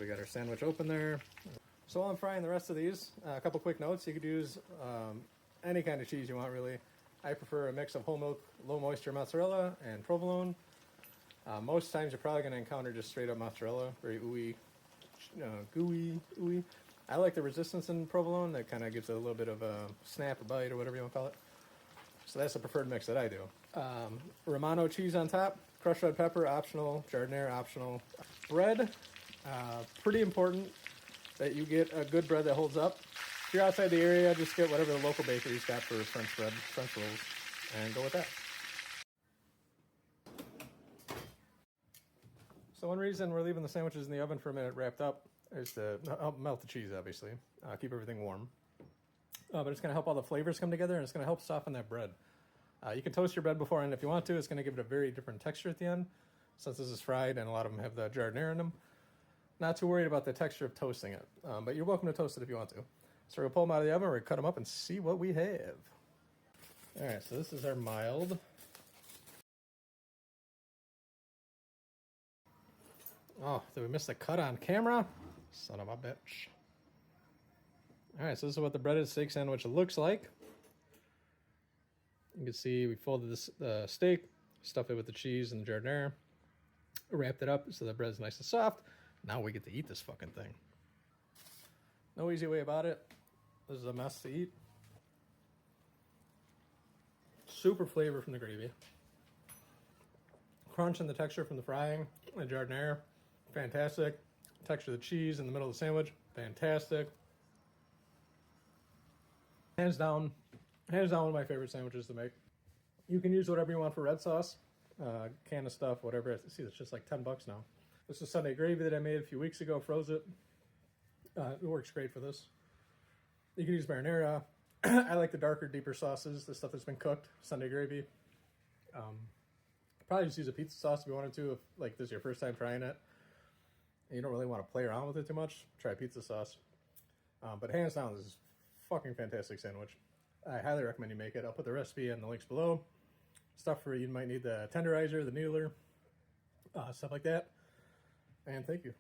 we got our sandwich open there. So while I'm frying the rest of these, a couple quick notes. You could use any kind of cheese you want, really. I prefer a mix of whole milk, low moisture mozzarella and provolone. Most times you're probably going to encounter just straight up mozzarella, very ooey, gooey. I like the resistance in provolone. That kind of gives it a little bit of a snap or bite or whatever you want to call it. So that's the preferred mix that I do. Romano cheese on top, crushed red pepper, optional, Giardiniera, optional. Bread, pretty important that you get a good bread that holds up. If you're outside the area, just get whatever the local bakery's got for French bread, French rolls, and go with that. So one reason we're leaving the sandwiches in the oven for a minute wrapped up is to help melt the cheese, obviously. Keep everything warm. But it's going to help all the flavors come together, and it's going to help soften that bread. You can toast your bread beforehand if you want to. It's going to give it a very different texture at the end, since this is fried and a lot of them have the Giardiniera in them. Not too worried about the texture of toasting it, but you're welcome to toast it if you want to. So we're going to pull them out of the oven, we're going to cut them up and see what we have. All right, so this is our mild. Oh, did we miss the cut on camera? Son of a bitch. All right, so this is what the breaded steak sandwich looks like. You can see we folded the steak, stuffed it with the cheese and the Giardiniera, wrapped it up so the bread's nice and soft. Now we get to eat this fucking thing. No easy way about it. This is a mess to eat. Super flavor from the gravy. Crunch and the texture from the frying, the Giardiniera, fantastic. Texture of the cheese in the middle of the sandwich, fantastic. Hands down one of my favorite sandwiches to make. You can use whatever you want for red sauce, can of stuff, whatever. See, it's just like $10 now. This is Sunday gravy that I made a few weeks ago, froze it. It works great for this. You can use marinara. I like the darker, deeper sauces, the stuff that's been cooked, Sunday gravy. Probably just use a pizza sauce if you wanted to, if like this is your first time trying it. And you don't really want to play around with it too much, try pizza sauce. But hands down, this is fucking fantastic sandwich. I highly recommend you make it. I'll put the recipe in the links below. Stuff for you might need the tenderizer, the needler, stuff like that. And thank you.